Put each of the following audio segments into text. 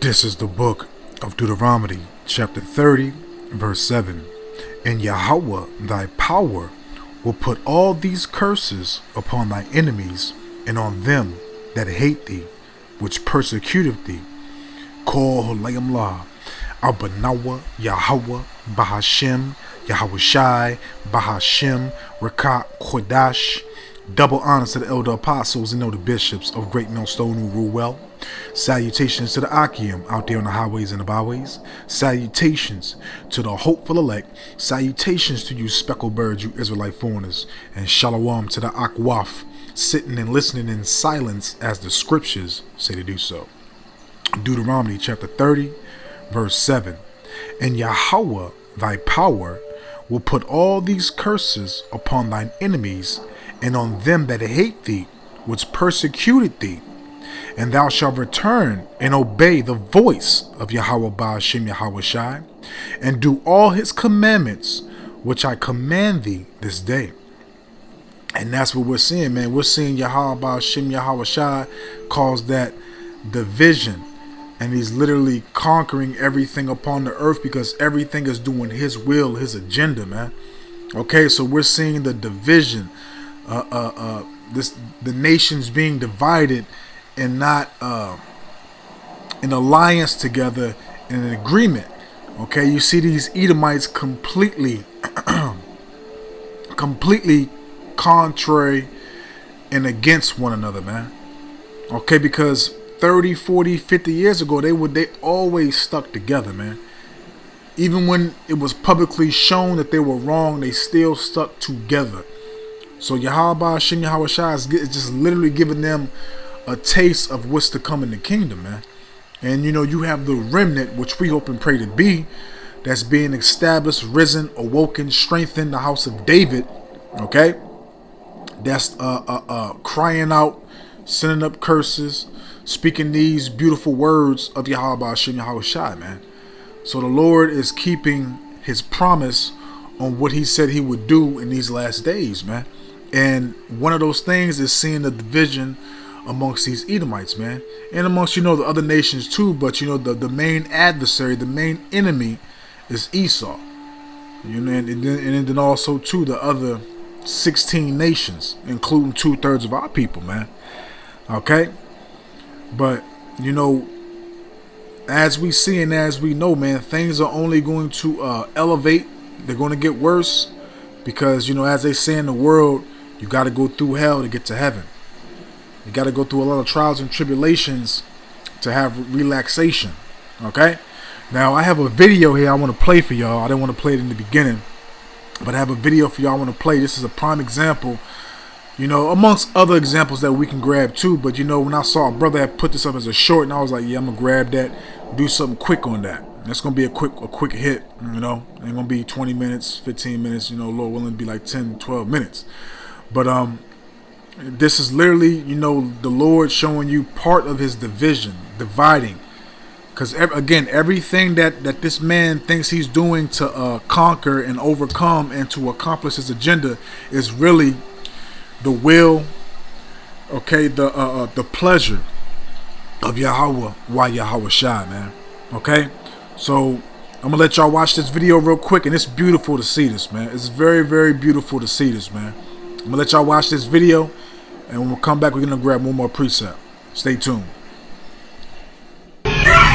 This is the book of Deuteronomy, chapter 30, verse 7. And Yahweh thy power will put all these curses upon thy enemies and on them that hate thee, which persecuteth thee. Kol Holayim La, Abanawa, Yahweh, Bahashem, Yahweh Shai, Bahashem, Rakat, Kodash. Double honors to the elder apostles and the bishops of Great Millstone who rule well. Salutations to the Akim out there on the highways and the byways. Salutations to the hopeful elect. Salutations to you speckled birds, you Israelite foreigners. And shalom to the Akwaf, sitting and listening in silence as the scriptures say to do so. Deuteronomy chapter 30, verse 7. And Yahweh thy power will put all these curses upon thine enemies and on them that hate thee, which persecuted thee. And thou shalt return and obey the voice of Yahweh Ba'ashem Yahweh Shai, and do all his commandments, which I command thee this day. And that's what we're seeing, man. We're seeing Yahweh Ba'ashem Yahweh Shai cause that division. And he's literally conquering everything upon the earth because everything is doing his will, his agenda, man. Okay, so we're seeing the division. The nations being divided and not in alliance together in an agreement. Okay, you see these Edomites completely contrary and against one another, man. Okay, because 30, 40, 50 years ago they always stuck together, man. Even when it was publicly shown that they were wrong, they still stuck together. So Yahweh Ba'ashem Yahweh Shai is just literally giving them a taste of what's to come in the kingdom, man. And you have the remnant, which we hope and pray to be, that's being established, risen, awoken, strengthened, the house of David. Okay, that's crying out, sending up curses, speaking these beautiful words of Yahweh Ba'ashem Yahweh Shai, man. So the Lord is keeping his promise on what he said he would do in these last days, man. And one of those things is seeing the division amongst these Edomites, man, and amongst the other nations too. But the main adversary, the main enemy, is Esau. And then also too the other 16 nations, including 2/3 of our people, man. Okay, but as we see and as we know, man, things are only going to elevate. They're going to get worse because as they say in the world, you got to go through hell to get to heaven. You got to go through a lot of trials and tribulations to have relaxation. Okay? Now, I have a video here I want to play for y'all. I didn't want to play it in the beginning, but I have a video for y'all I want to play. This is a prime example, amongst other examples that we can grab too. But, when I saw a brother had put this up as a short, and I was like, yeah, I'm going to grab that, do something quick on that. That's going to be a quick hit, Ain't going to be 20 minutes, 15 minutes, Lord willing, to be like 10, 12 minutes. But this is literally, the Lord showing you part of his dividing. Because, again, everything that this man thinks he's doing to conquer and overcome and to accomplish his agenda is really the will, okay, the pleasure of Yahweh, why Yahweh Shai, man. Okay? So, I'm going to let y'all watch this video real quick, and it's beautiful to see this, man. It's very, very beautiful to see this, man. I'm going to let y'all watch this video, and when we come back, we're going to grab one more precept. Stay tuned. Hey,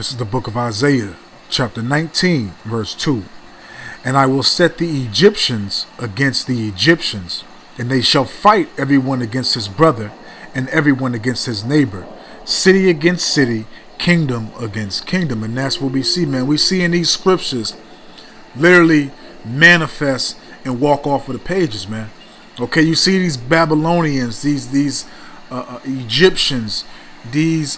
This is the book of Isaiah, chapter 19, verse 2. And I will set the Egyptians against the Egyptians, and they shall fight everyone against his brother, and everyone against his neighbor, city against city, kingdom against kingdom. And that's what we see, man. We see in these scriptures literally manifest and walk off of the pages, man. Okay, you see these Babylonians, these Egyptians, these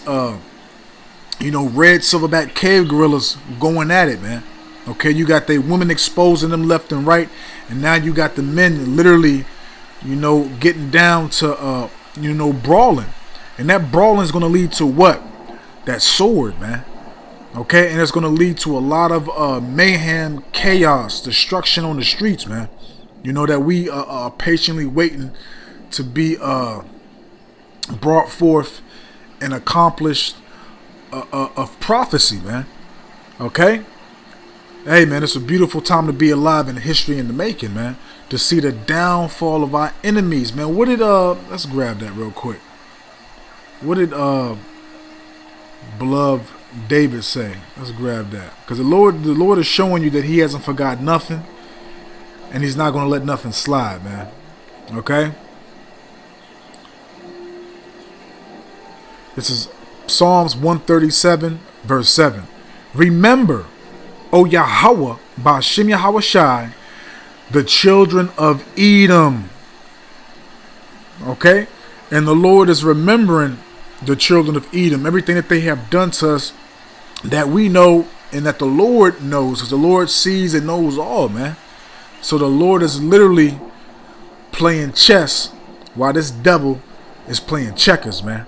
red silverback cave gorillas going at it, man. Okay, you got the women exposing them left and right, and now you got the men literally, getting down to brawling, and that brawling is going to lead to what? That sword, man. Okay, and it's going to lead to a lot of mayhem, chaos, destruction on the streets, man. That we are patiently waiting to be brought forth and accomplished of prophecy, man. Okay? Hey, man, it's a beautiful time to be alive in history in the making, man. To see the downfall of our enemies, man. What did, let's grab that real quick. What did, beloved David say? Let's grab that. Because the Lord is showing you that he hasn't forgot nothing. And he's not going to let nothing slide, man. Okay? This is Psalms 137, verse 7. Remember, O Yahweh, Ba'ashem Yahweh Shai, the children of Edom. Okay? And the Lord is remembering the children of Edom, everything that they have done to us that we know and that the Lord knows, because the Lord sees and knows all, man. So the Lord is literally playing chess while this devil is playing checkers, man.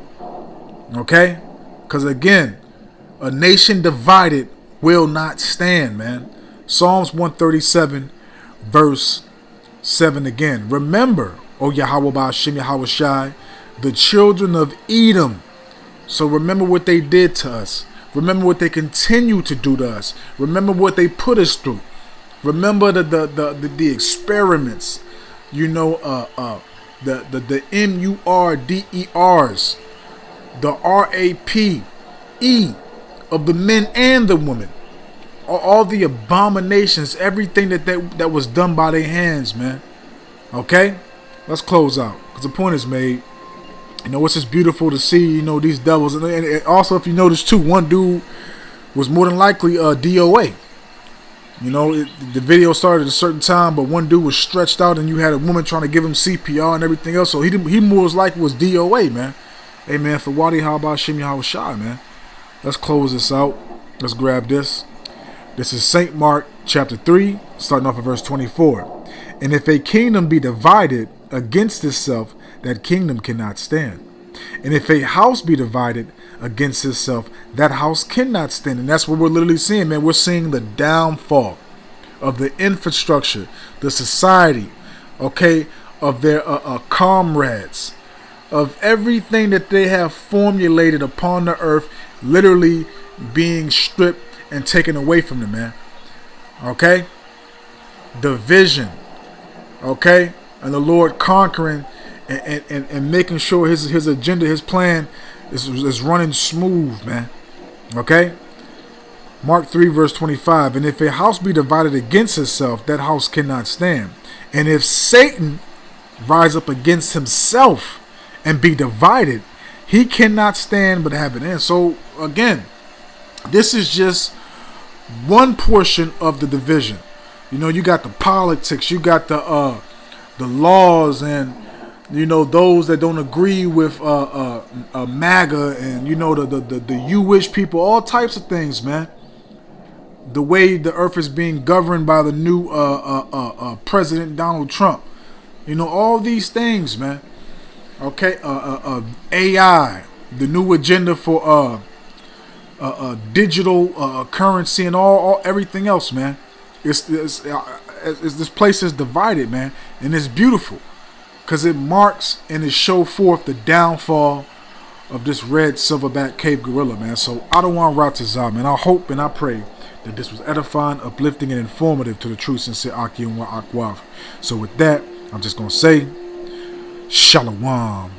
Okay? Because again, a nation divided will not stand, man. Psalms 137, verse 7 again. Remember, O Yahweh Ba'ashem Yahweh Shai, the children of Edom. So remember what they did to us. Remember what they continue to do to us. Remember what they put us through. Remember the experiments, the MURDERs, the RAPE of the men and the women, all the abominations, everything that was done by their hands, man. Okay, let's close out because the point is made. It's just beautiful to see, these devils, and also if you notice too, one dude was more than likely DOA. The video started at a certain time, but one dude was stretched out, and you had a woman trying to give him CPR and everything else. So he more likely was DOA, man. Hey, man, for Wadi Haba Shem Yahweh Shai, man. Let's close this out. Let's grab this. This is St. Mark chapter 3, starting off at verse 24. And if a kingdom be divided against itself, that kingdom cannot stand. And if a house be divided against itself, that house cannot stand. And that's what we're literally seeing, man. We're seeing the downfall of the infrastructure, the society, okay, of their comrades, of everything that they have formulated upon the earth, literally being stripped and taken away from them, man. Okay? Division. Okay? And the Lord conquering and making sure his agenda, his plan is running smooth, man. Okay? Mark 3 verse 25. And if a house be divided against itself, that house cannot stand. And if Satan rise up against himself and be divided, he cannot stand but have an end. So again, this is just one portion of the division. You got the politics, you got the laws, and those that don't agree with MAGA, and the you-wish people, all types of things, man. The way the earth is being governed by the new President Donald Trump, all these things, man. Okay, AI, the new agenda for digital currency, and all everything else, man. It's this place is divided, man, and it's beautiful. Because it marks and it show forth the downfall of this red silverback cave gorilla, man. So I don't want Ratazah, man. I hope and I pray that this was edifying, uplifting, and informative to the true, sincere Aki and Wa Akwaf. So with that, I'm just going to say, Shalom.